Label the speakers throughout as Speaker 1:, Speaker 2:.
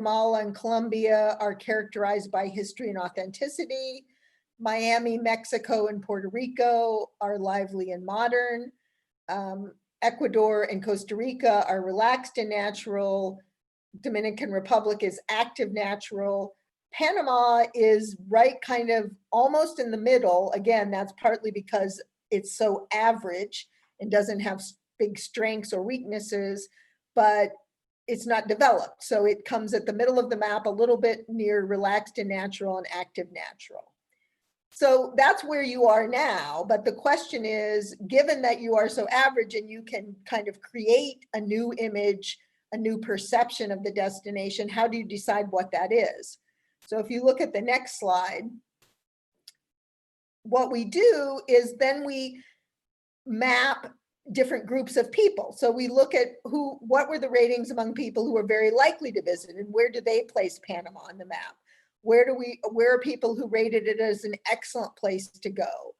Speaker 1: Guatemala and Colombia are characterized by history and authenticity. Miami, Mexico, and Puerto Rico are lively and modern. Ecuador and Costa Rica are relaxed and natural. Dominican Republic is active, natural. Panama is right kind of almost in the middle. Again, that's partly because it's so average and doesn't have big strengths or weaknesses, but it's not developed. So it comes at the middle of the map, a little bit near relaxed and natural and active natural. So that's where you are now. But the question is, given that you are so average and you can kind of create a new image, a new perception of the destination, how do you decide what that is? So if you look at the next slide, what we do is then we map different groups of people. So we look at what were the ratings among people who were very likely to visit, and where do they place Panama on the map? Where are people who rated it as an excellent place to go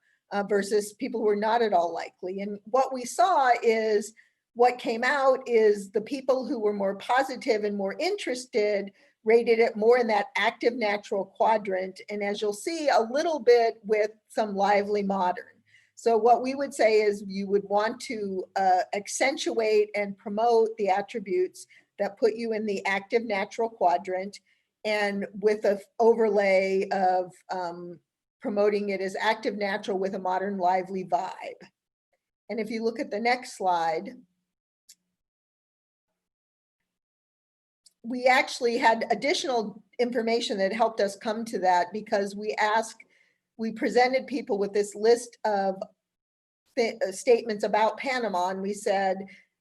Speaker 1: versus people who are not at all likely? And what we saw is, what came out is the people who were more positive and more interested rated it more in that active natural quadrant. And as you'll see, a little bit with some lively modern. So what we would say is you would want to accentuate and promote the attributes that put you in the active natural quadrant, and with an overlay of promoting it as active natural with a modern lively vibe. And if you look at the next slide, we actually had additional information that helped us come to that, because we presented people with this list of statements about Panama, and we said,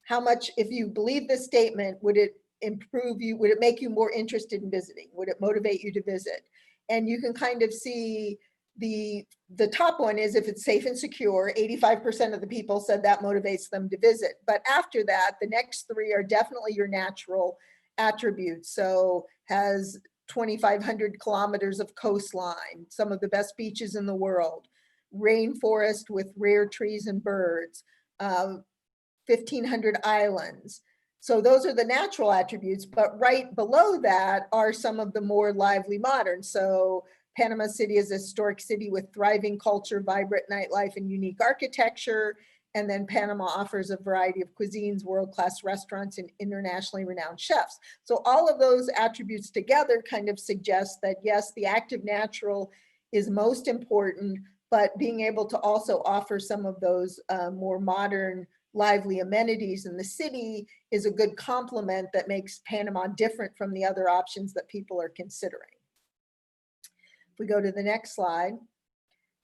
Speaker 1: how much, if you believe this statement, would it improve you? Would it make you more interested in visiting? Would it motivate you to visit? And you can kind of see the top one is, if it's safe and secure, 85% of the people said that motivates them to visit. But after that, the next three are definitely your natural attributes. So has 2,500 kilometers of coastline, some of the best beaches in the world, rainforest with rare trees and birds, 1,500 islands. So those are the natural attributes, but right below that are some of the more lively modern. So Panama City is a historic city with thriving culture, vibrant nightlife, and unique architecture. And then Panama offers a variety of cuisines, world-class restaurants, and internationally renowned chefs. So all of those attributes together kind of suggest that, yes, the active natural is most important, but being able to also offer some of those more modern, lively amenities in the city is a good complement that makes Panama different from the other options that people are considering. If we go to the next slide.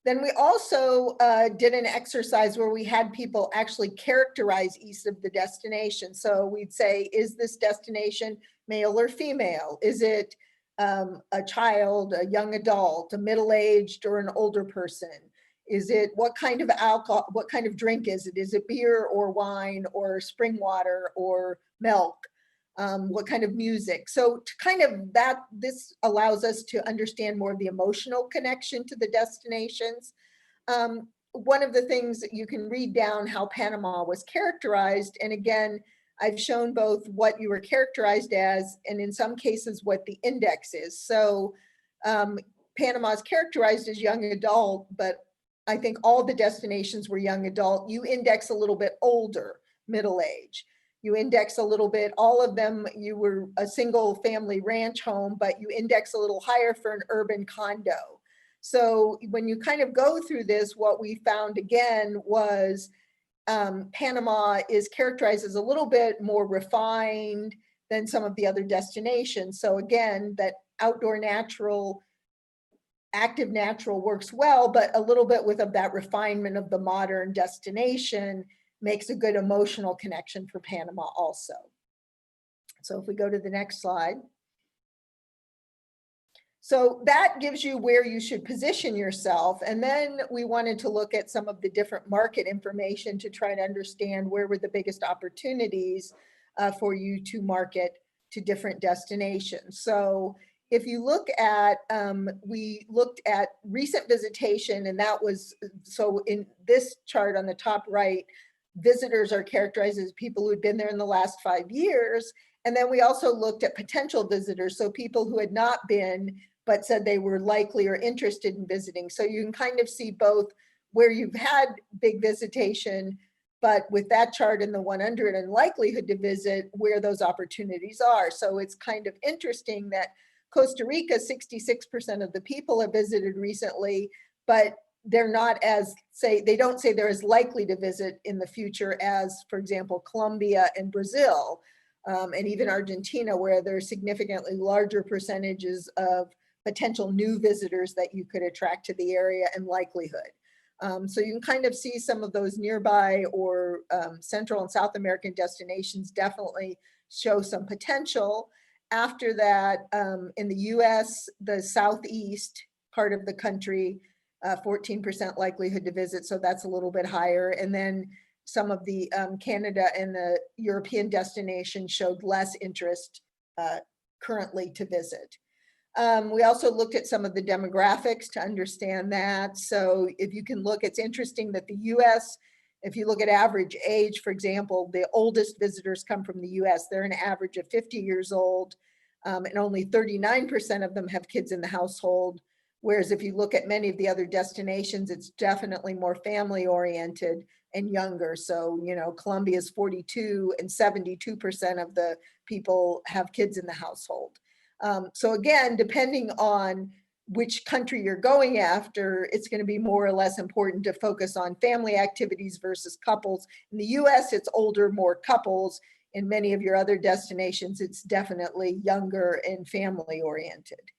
Speaker 1: Then we also did an exercise where we had people actually characterize each of the destinations. So we'd say, is this destination male or female? Is it a child, a young adult, a middle-aged, or an older person? Is it, what kind of alcohol, what kind of drink is it? Is it beer or wine or spring water or milk? What kind of music? So to kind of this allows us to understand more of the emotional connection to the destinations. One of the things that you can read down how Panama was characterized, and again, I've shown both what you were characterized as, and in some cases what the index is. So Panama is characterized as young adult, but I think all the destinations were young adult. You index a little bit older, middle age. You index a little bit, all of them, you were a single family ranch home, but you index a little higher for an urban condo. So when you kind of go through this, what we found again was Panama is characterized as a little bit more refined than some of the other destinations. So again, that outdoor natural, active natural works well, but a little bit with that refinement of the modern destination makes a good emotional connection for Panama also. So if we go to the next slide. So that gives you where you should position yourself. And then we wanted to look at some of the different market information to try to understand where were the biggest opportunities for you to market to different destinations. So if you look at, we looked at recent visitation, and that was, so in this chart on the top right, visitors are characterized as people who'd been there in the last 5 years. And then we also looked at potential visitors, so people who had not been, but said they were likely or interested in visiting. So you can kind of see both where you've had big visitation, but with that chart in the 100 and likelihood to visit, where those opportunities are. So it's kind of interesting that Costa Rica, 66% of the people have visited recently, but they're not as, they don't say they're as likely to visit in the future as, for example, Colombia and Brazil, and even Argentina, where there are significantly larger percentages of potential new visitors that you could attract to the area and likelihood. So you can kind of see some of those nearby or Central and South American destinations definitely show some potential. After that, in the US, the Southeast part of the country, 14% likelihood to visit, so that's a little bit higher. And then some of the Canada and the European destinations showed less interest currently to visit. We also looked at some of the demographics to understand that. So if you can look, it's interesting that the US, if you look at average age, for example, the oldest visitors come from the US. They're an average of 50 years old, and only 39% of them have kids in the household. Whereas if you look at many of the other destinations, it's definitely more family oriented and younger. So, you know, Colombia is 42 and 72% of the people have kids in the household. So again, depending on which country you're going after, it's going to be more or less important to focus on family activities versus couples. In the US, it's older, more couples. In many of your other destinations, it's definitely younger and family oriented.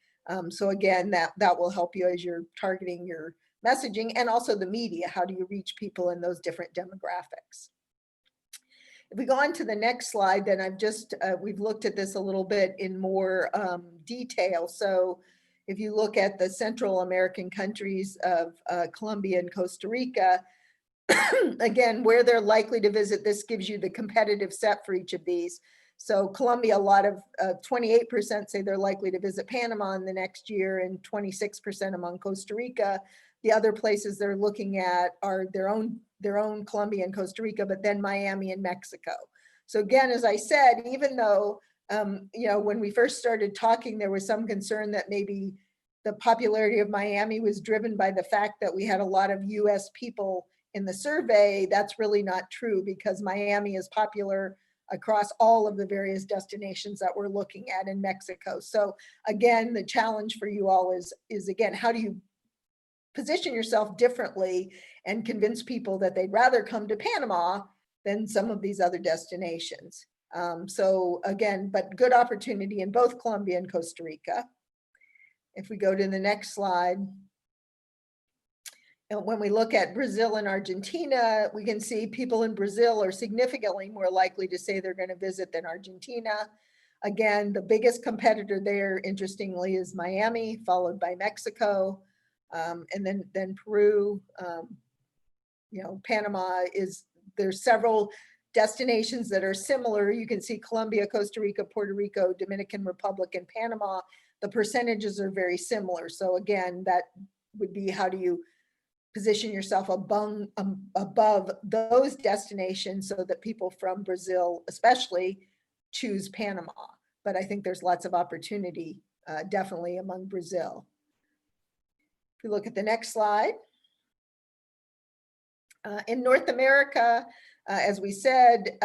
Speaker 1: So again, that will help you as you're targeting your messaging, and also the media. How do you reach people in those different demographics? If we go on to the next slide, then we've looked at this a little bit in more detail. So if you look at the Central American countries of Colombia and Costa Rica, again, where they're likely to visit, this gives you the competitive set for each of these. So Colombia, a lot of 28% say they're likely to visit Panama in the next year, and 26% among Costa Rica. The other places they're looking at are their own Colombia and Costa Rica, but then Miami and Mexico. So again, as I said, even though, you know, when we first started talking, there was some concern that maybe the popularity of Miami was driven by the fact that we had a lot of US people in the survey. That's really not true, because Miami is popular across all of the various destinations that we're looking at in Mexico. So again, the challenge for you all is again, how do you position yourself differently and convince people that they'd rather come to Panama than some of these other destinations? So again, but good opportunity in both Colombia and Costa Rica. If we go to the next slide, and when we look at Brazil and Argentina, we can see people in Brazil are significantly more likely to say they're going to visit than Argentina. Again, the biggest competitor there, interestingly, is Miami, followed by Mexico, and then Peru. You know, Panama there's several destinations that are similar. You can see Colombia, Costa Rica, Puerto Rico, Dominican Republic, and Panama. The percentages are very similar. So again, that would be, how do you position yourself above those destinations so that people from Brazil especially choose Panama. But I think there's lots of opportunity definitely among Brazil. If we look at the next slide. In North America, as we said,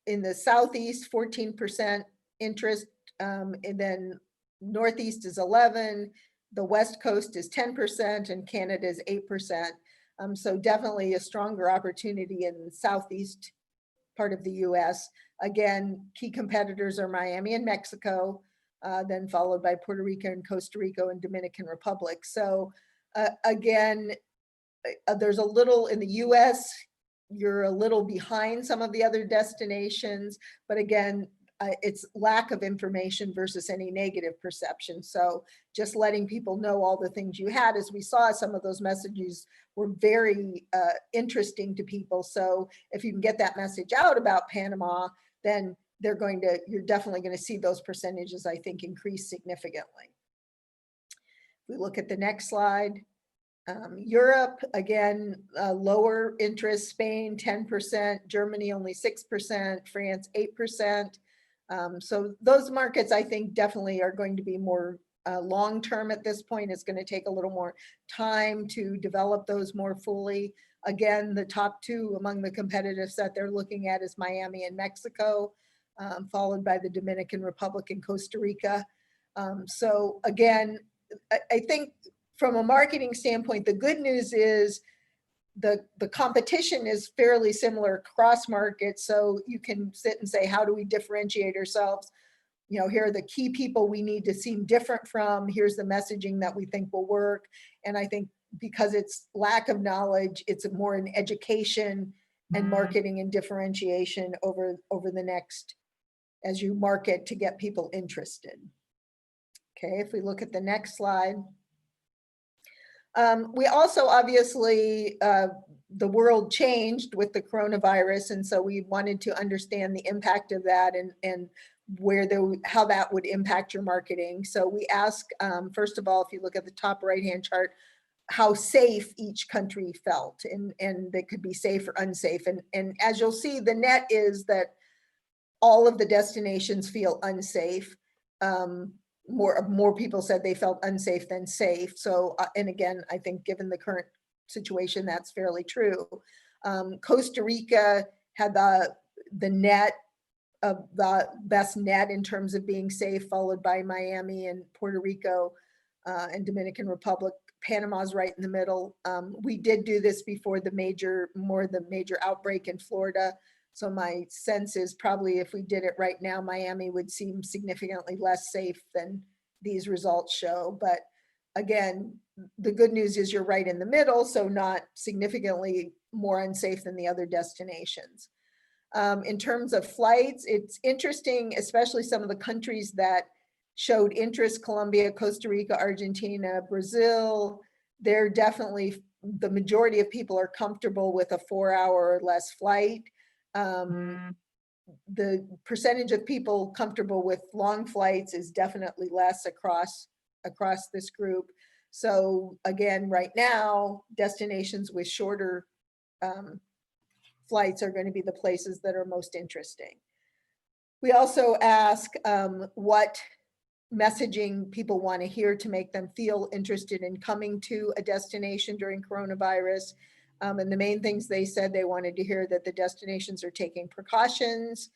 Speaker 1: in the Southeast, 14% interest, and then Northeast is 11%. The West Coast is 10% and Canada is 8%. So definitely a stronger opportunity in the Southeast part of the US. Again, key competitors are Miami and Mexico, then followed by Puerto Rico and Costa Rica and Dominican Republic. So again, there's a little in the US, you're a little behind some of the other destinations, but again, it's lack of information versus any negative perception. So just letting people know all the things you had, as we saw, some of those messages were very interesting to people. So if you can get that message out about Panama, then you're definitely going to see those percentages, I think, increase significantly. If we look at the next slide. Europe, again, lower interest, Spain, 10%, Germany, only 6%, France, 8%. So those markets, I think, definitely are going to be more long-term at this point. It's going to take a little more time to develop those more fully. Again, the top two among the competitive set they're looking at is Miami and Mexico, followed by the Dominican Republic and Costa Rica. So again, I think from a marketing standpoint, the good news is the competition is fairly similar across markets. So you can sit and say, how do we differentiate ourselves? You know, here are the key people we need to seem different from. Here's the messaging that we think will work. And I think because it's lack of knowledge, it's more an education and marketing and differentiation over the next, as you market to get people interested. Okay, if we look at the next slide. We also obviously, the world changed with the coronavirus. And so we wanted to understand the impact of that and how that would impact your marketing. So we ask, first of all, if you look at the top right-hand chart, how safe each country felt, and they could be safe or unsafe. And as you'll see, the net is that all of the destinations feel unsafe. More people said they felt unsafe than safe. So, and again, I think given the current situation, that's fairly true. Costa Rica had the net of the best net in terms of being safe, followed by Miami and Puerto Rico and Dominican Republic. Panama's right in the middle. We did do this before the major outbreak in Florida. So my sense is probably if we did it right now, Miami would seem significantly less safe than these results show. But again, the good news is you're right in the middle, so not significantly more unsafe than the other destinations. In terms of flights, it's interesting, especially some of the countries that showed interest, Colombia, Costa Rica, Argentina, Brazil, they're definitely, the majority of people are comfortable with a 4-hour or less flight. The percentage of people comfortable with long flights is definitely less across this group. So again, right now, destinations with shorter flights are going to be the places that are most interesting. We also ask what messaging people want to hear to make them feel interested in coming to a destination during coronavirus. And the main things they said, they wanted to hear that the destinations are taking precautions,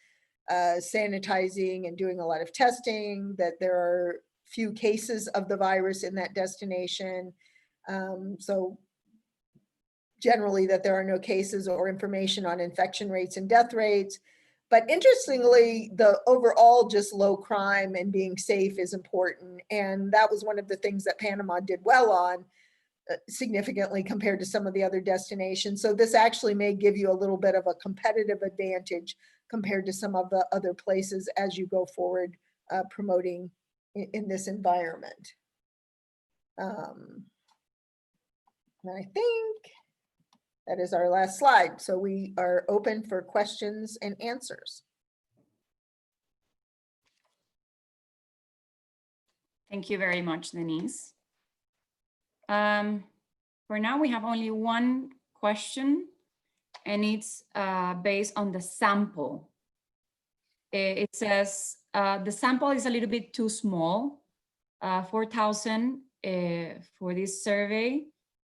Speaker 1: sanitizing and doing a lot of testing, that there are few cases of the virus in that destination. So generally that there are no cases or information on infection rates and death rates. But interestingly, the overall just low crime and being safe is important. And that was one of the things that Panama did well on, significantly compared to some of the other destinations. So this actually may give you a little bit of a competitive advantage compared to some of the other places as you go forward promoting in this environment. And I think that is our last slide. So we are open for questions and answers.
Speaker 2: Thank you very much, Denise. For now, we have only one question, and it's based on the sample. It says, the sample is a little bit too small, 4,000 for this survey.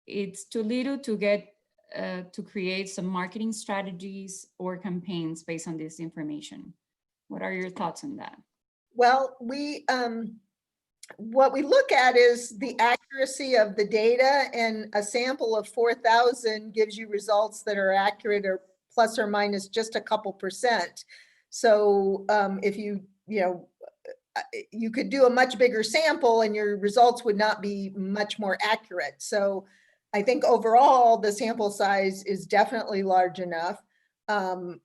Speaker 2: It's too little to get to create some marketing strategies or campaigns based on this information. What are your thoughts on that?
Speaker 1: Well, what we look at is the accuracy of the data, and a sample of 4,000 gives you results that are accurate or plus or minus just a couple percent. So if you could do a much bigger sample and your results would not be much more accurate. So I think overall the sample size is definitely large enough. The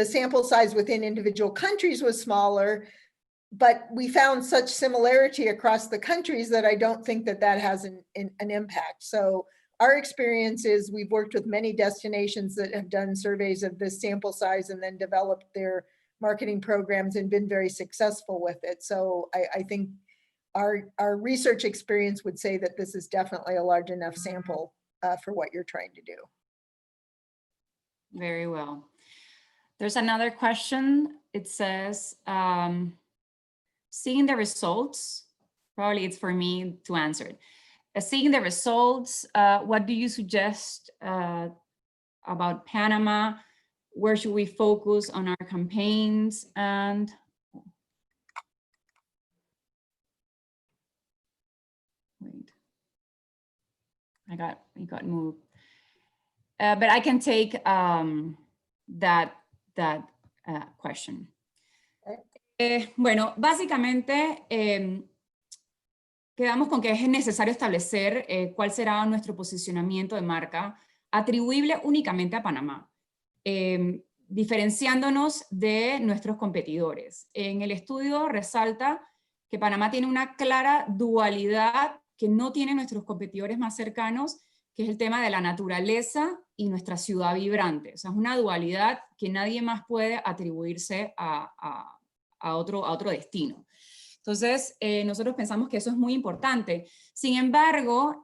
Speaker 1: sample size within individual countries was smaller, but we found such similarity across the countries that I don't think that has an impact. So our experience is we've worked with many destinations that have done surveys of this sample size and then developed their marketing programs and been very successful with it. So I think our research experience would say that this is definitely a large enough sample for what you're trying to do.
Speaker 2: Very well. There's another question it says, seeing the results, probably it's for me to answer it. Seeing the results, what do you suggest about Panama? Where should we focus on our campaigns? And wait, it got moved. But I can take that question. Bueno, básicamente quedamos con que es necesario establecer cuál será nuestro posicionamiento de marca atribuible únicamente a Panamá, diferenciándonos de nuestros competidores. En el estudio resalta que Panamá tiene una clara dualidad que no tienen nuestros competidores más cercanos, que es el tema de la naturaleza y nuestra ciudad vibrante. O sea, es una dualidad que nadie más puede atribuirse a otro destino. Entonces, nosotros pensamos que eso es muy importante. Sin embargo,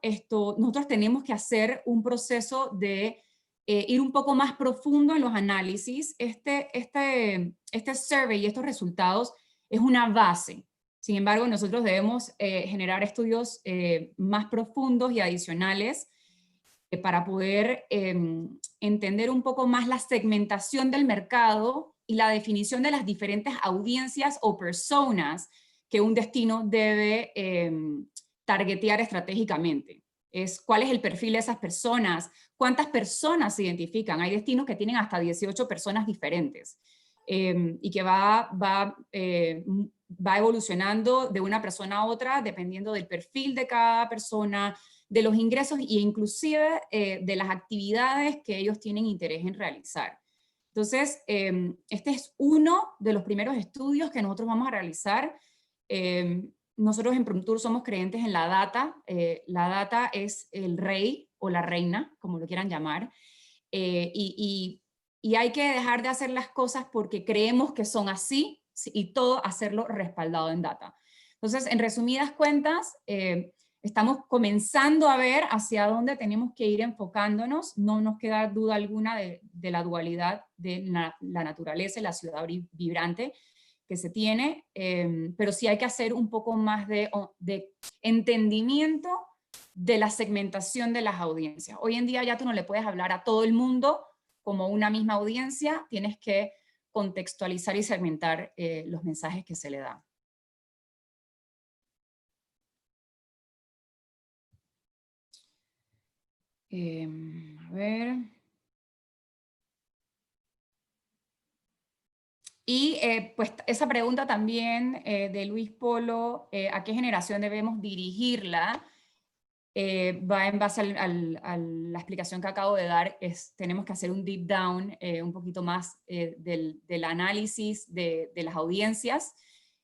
Speaker 2: nosotros tenemos que hacer un proceso de ir un poco más profundo en los análisis. Este survey y estos resultados es una base. Sin embargo, nosotros debemos generar estudios más profundos y adicionales para poder entender un poco más la segmentación del mercado y la definición de las diferentes audiencias o personas que un destino debe targetear estratégicamente. ¿Cuál es el perfil de esas personas? ¿Cuántas personas se identifican? Hay destinos que tienen hasta 18 personas diferentes y que va evolucionando de una persona a otra dependiendo del perfil de cada persona, de los ingresos e inclusive de las actividades que ellos tienen interés en realizar. Entonces, este es uno de los primeros estudios que nosotros vamos a realizar. Nosotros en PromTour somos creyentes en la data. La data es el rey o la reina, como lo quieran llamar, y hay que dejar de hacer las cosas porque creemos que son así y todo hacerlo respaldado en data. Entonces, en resumidas cuentas, estamos comenzando a ver hacia dónde tenemos que ir enfocándonos. No nos queda duda alguna de la dualidad de la naturaleza y la ciudad vibrante que se tiene, pero sí hay que hacer un poco más de entendimiento de la segmentación de las audiencias. Hoy en día ya tú no le puedes hablar a todo el mundo como una misma audiencia, tienes que contextualizar y segmentar los mensajes que se le dan. A ver. Y pues esa pregunta también de Luis Polo, ¿a qué generación debemos dirigirla? Va en base a la explicación que acabo de dar. Tenemos que hacer un deep down, un poquito más del análisis de las audiencias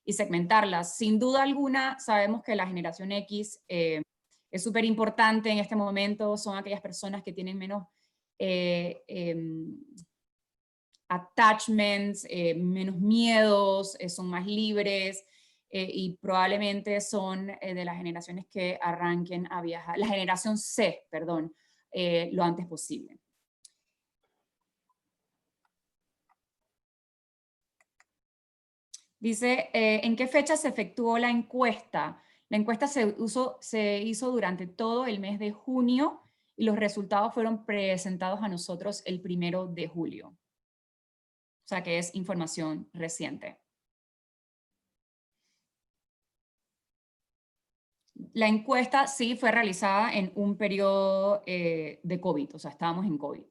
Speaker 2: y segmentarlas. Sin duda alguna, sabemos que la generación X es súper importante en este momento. Son aquellas personas que tienen menos attachments, menos miedos, son más libres, y probablemente son de las generaciones que arranquen a viajar, la generación C, perdón, lo antes posible. Dice, ¿en qué fecha se efectuó la encuesta? La encuesta se hizo durante todo el mes de junio y los resultados fueron presentados a nosotros el 1 de julio. O sea que es información reciente. La encuesta sí fue realizada en un periodo de COVID, o sea, estábamos en COVID.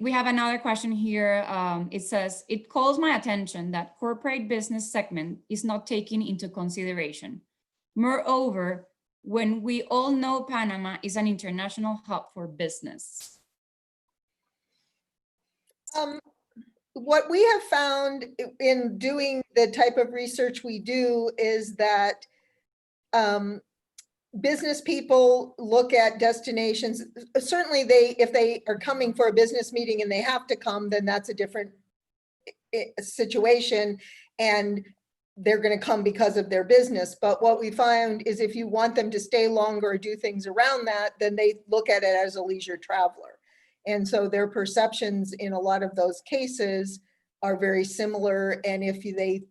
Speaker 2: We have another question here. It says, it calls my attention that corporate business segment is not taken into consideration. Moreover, when we all know Panama is an international hub for business.
Speaker 1: What we have found in doing the type of research we do is that business people look at destinations. Certainly if they are coming for a business meeting and they have to come, then that's a different situation and they're going to come because of their business. But what we found is if you want them to stay longer or do things around that, then they look at it as a leisure traveler. And so their perceptions in a lot of those cases are very similar. And if they,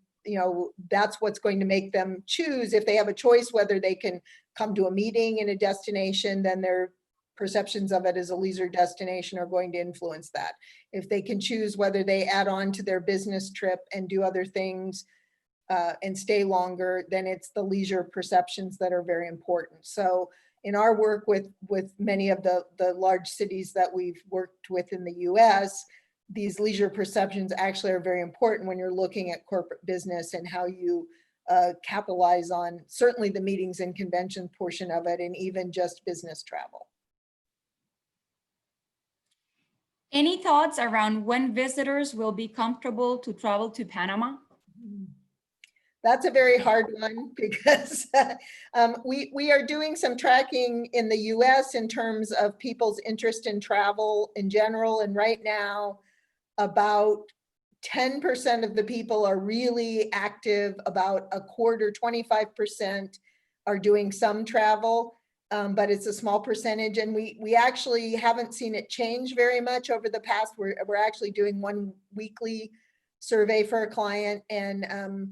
Speaker 1: that's what's going to make them choose. If they have a choice whether they can come to a meeting in a destination, then their perceptions of it as a leisure destination are going to influence that. If they can choose whether they add on to their business trip and do other things and stay longer, then it's the leisure perceptions that are very important. So in our work with many of the large cities that we've worked with in the US, these leisure perceptions actually are very important when you're looking at corporate business and how you capitalize on certainly the meetings and convention portion of it, and even just business travel.
Speaker 2: Any thoughts around when visitors will be comfortable to travel to Panama?
Speaker 1: That's a very hard one because we are doing some tracking in the US in terms of people's interest in travel in general. And right now, about 10% of the people are really active, about a quarter, 25% are doing some travel, but it's a small percentage. And we actually haven't seen it change very much over the past. We're actually doing one weekly survey for a client, and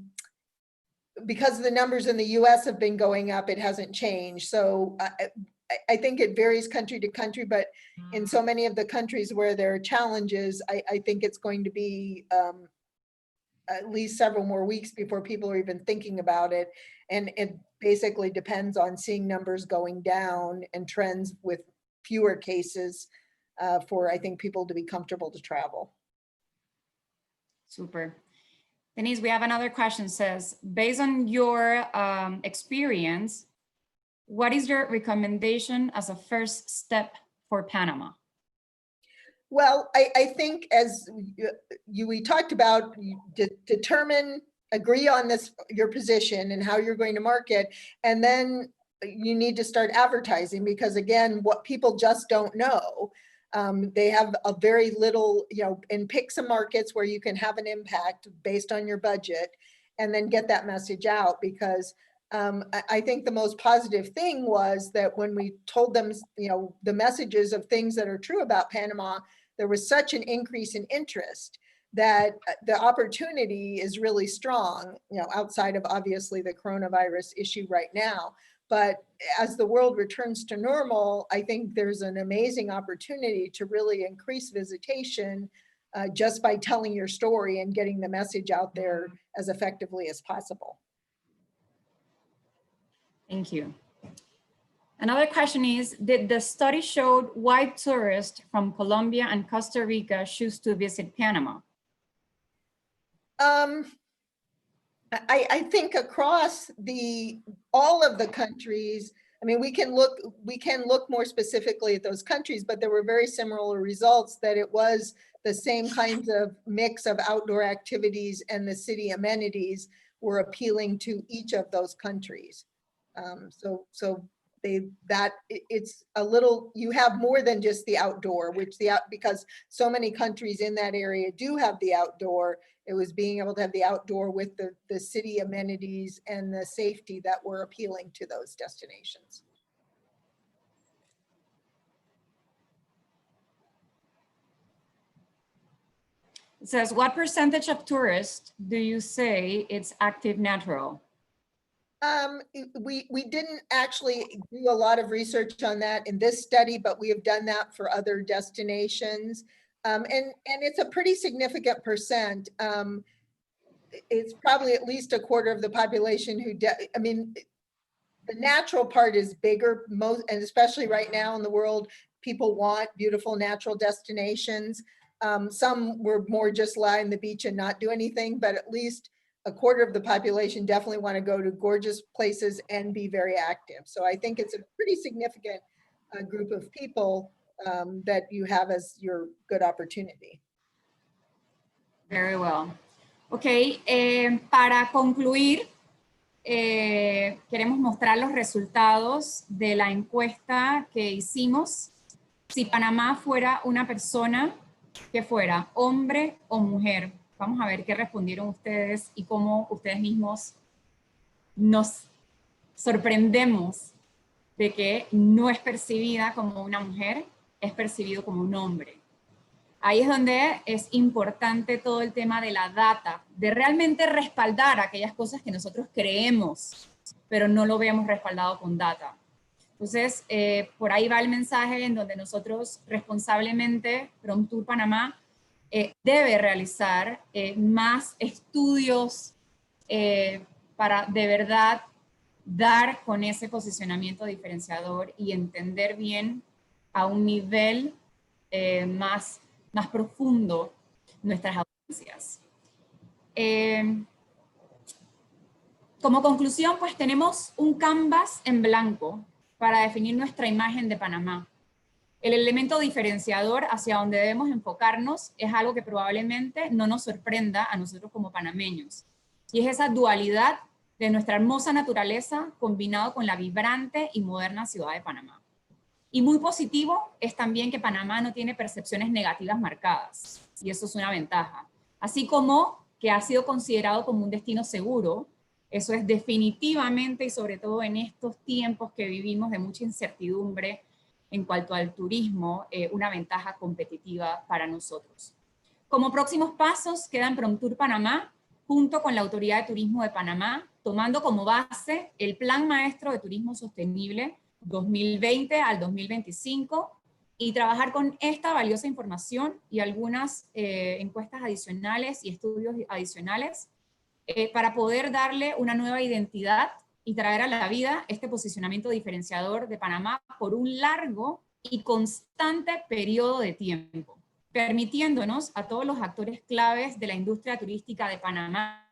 Speaker 1: because the numbers in the US have been going up, it hasn't changed. So I think it varies country to country, but in so many of the countries where there are challenges, I think it's going to be at least several more weeks before people are even thinking about it. And it basically depends on seeing numbers going down and trends with fewer cases for, I think, people to be comfortable to travel.
Speaker 2: Super. Denise, we have another question. Says, based on your experience, what is your recommendation as a first step for Panama?
Speaker 1: Well, I think as we talked about, determine, agree on this, your position and how you're going to market, and then you need to start advertising, because again, what people just don't know. They have a very little, and pick some markets where you can have an impact based on your budget, and then get that message out. Because I think the most positive thing was that when we told them, the messages of things that are true about Panama, there was such an increase in interest that the opportunity is really strong, outside of obviously the coronavirus issue right now. But as the world returns to normal, I think there's an amazing opportunity to really increase visitation just by telling your story and getting the message out there as effectively as possible.
Speaker 2: Thank you. Another question is, did the study show why tourists from Colombia and Costa Rica choose to visit Panama?
Speaker 1: I think across all of the countries, I mean, we can look more specifically at those countries, but there were very similar results, that it was the same kinds of mix of outdoor activities and the city amenities were appealing to each of those countries. It's a little, you have more than just the outdoor, because so many countries in that area do have the outdoor. It was being able to have the outdoor with the city amenities and the safety that were appealing to those destinations.
Speaker 2: It says, what percentage of tourists do you say it's active natural?
Speaker 1: We didn't actually do a lot of research on that in this study, but we have done that for other destinations. And it's a pretty significant percent. It's probably at least a quarter of the population who, I mean, the natural part is bigger, and especially right now in the world, people want beautiful natural destinations. Some were more just lie on the beach and not do anything, but at least a quarter of the population definitely want to go to gorgeous places and be very active. So I think it's a pretty significant group of people that you have as your good opportunity.
Speaker 2: Very well. Ok, para concluir, queremos mostrar los resultados de la encuesta que hicimos. Si Panamá fuera una persona, que fuera hombre o mujer. Vamos a ver qué respondieron ustedes y cómo ustedes mismos nos sorprendemos de que no es percibida como una mujer. es percibido como un hombre. Ahí es donde es importante todo el tema de la data, de realmente respaldar aquellas cosas que nosotros creemos, pero no lo vemos respaldado con data. Entonces, por ahí va el mensaje en donde nosotros responsablemente, PromTour Panamá, debe realizar más estudios para de verdad dar con ese posicionamiento diferenciador y entender bien a un nivel más profundo nuestras audiencias. Como conclusión, pues tenemos un canvas en blanco para definir nuestra imagen de Panamá. El elemento diferenciador hacia donde debemos enfocarnos es algo que probablemente no nos sorprenda a nosotros como panameños. Y es esa dualidad de nuestra hermosa naturaleza combinado con la vibrante y moderna ciudad de Panamá. Y muy positivo es también que Panamá no tiene percepciones negativas marcadas, y eso es una ventaja. Así como que ha sido considerado como un destino seguro, eso es definitivamente, y sobre todo en estos tiempos que vivimos de mucha incertidumbre en cuanto al turismo, una ventaja competitiva para nosotros. Como próximos pasos quedan PromTour Panamá, junto con la Autoridad de Turismo de Panamá, tomando como base el Plan Maestro de Turismo Sostenible 2020 al 2025 y trabajar con esta valiosa información y algunas encuestas adicionales y estudios adicionales para poder darle una nueva identidad y traer a la vida este posicionamiento diferenciador de Panamá por un largo y constante periodo de tiempo, permitiéndonos a todos los actores claves de la industria turística de Panamá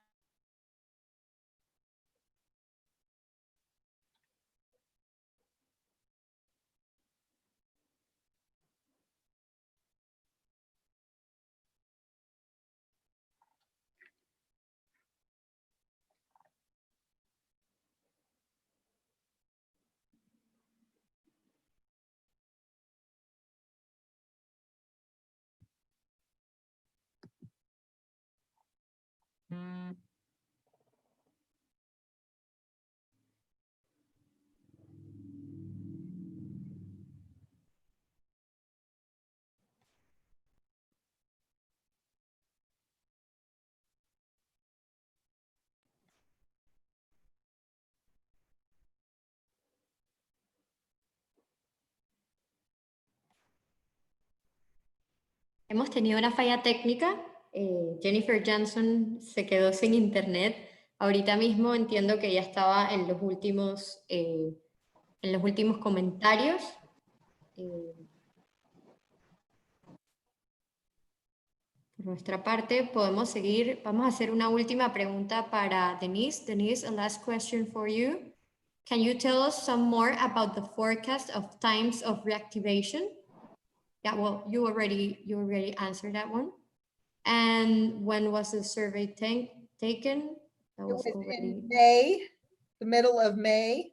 Speaker 3: Hemos tenido una falla técnica. Jennifer Johnson se quedó sin internet. Ahorita mismo entiendo que ya estaba en los últimos comentarios. Por nuestra parte, podemos seguir. Vamos a hacer una última pregunta para Denise. Denise, a last question for you. Can you tell us some more about the forecast of times of reactivation? Yeah, well, you already answered that one. And when was the survey taken? That
Speaker 1: It
Speaker 3: was
Speaker 1: was
Speaker 3: already
Speaker 1: in May, the middle of May.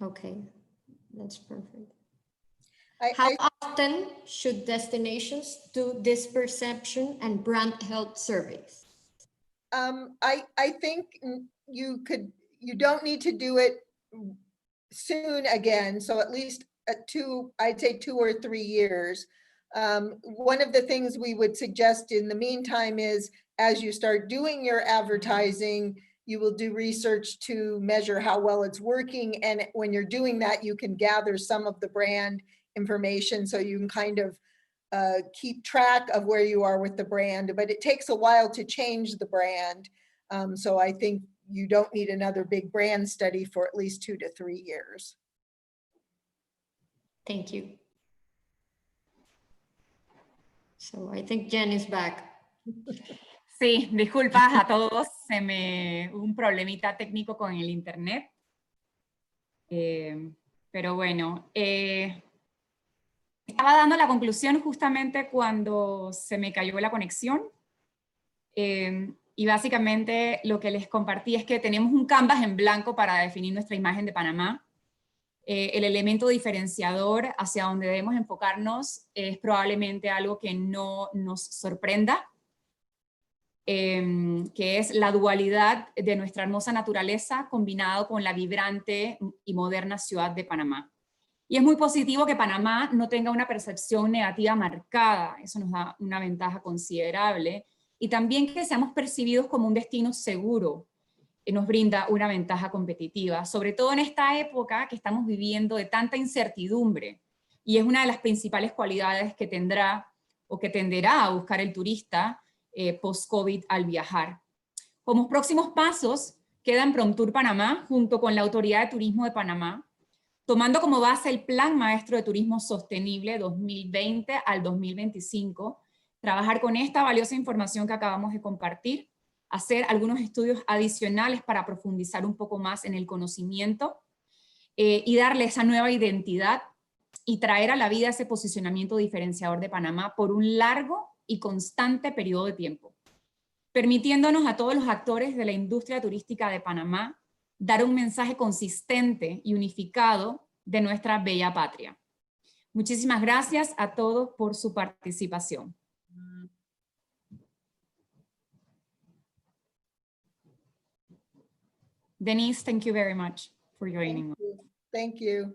Speaker 3: okay. That's perfect.
Speaker 1: I-
Speaker 3: How
Speaker 1: I-
Speaker 3: often should destinations do this perception and brand health surveys?
Speaker 1: I think you don't need to do it soon again. So at least I'd say 2 or 3 years. One of the things we would suggest in the meantime is as you start doing your advertising, you will do research to measure how well it's working. And when you're doing that, you can gather some of the brand information so you can kind of keep track of where you are with the brand, but it takes a while to change the brand. So I think you don't need another big brand study for at least 2 to 3 years.
Speaker 3: Thank you. So I think Jen is back.
Speaker 2: Sí, disculpas a todos, hubo un problemita técnico con el internet. Pero bueno, estaba dando la conclusión justamente cuando se me cayó la conexión. Y básicamente lo que les compartí es que tenemos un canvas en blanco para definir nuestra imagen de Panamá. El elemento diferenciador hacia donde debemos enfocarnos es probablemente algo que no nos sorprenda, que es la dualidad de nuestra hermosa naturaleza combinado con la vibrante y moderna ciudad de Panamá. Y es muy positivo que Panamá no tenga una percepción negativa marcada, eso nos da una ventaja considerable, y también que seamos percibidos como un destino seguro, nos brinda una ventaja competitiva, sobre todo en esta época que estamos viviendo de tanta incertidumbre, y es una de las principales cualidades que tendrá o que tenderá a buscar el turista post-COVID al viajar. Como próximos pasos, quedan PromTour Panamá junto con la Autoridad de Turismo de Panamá, tomando como base el Plan Maestro de Turismo Sostenible 2020 al 2025, trabajar con esta valiosa información que acabamos de compartir, hacer algunos estudios adicionales para profundizar un poco más en el conocimiento y darle esa nueva identidad y traer a la vida ese posicionamiento diferenciador de Panamá por un largo y constante periodo de tiempo, permitiéndonos a todos los actores de la industria turística de Panamá dar un mensaje consistente y unificado de nuestra bella patria. Muchísimas gracias a todos por su participación. Denise, thank you very much for joining us.
Speaker 1: Thank you.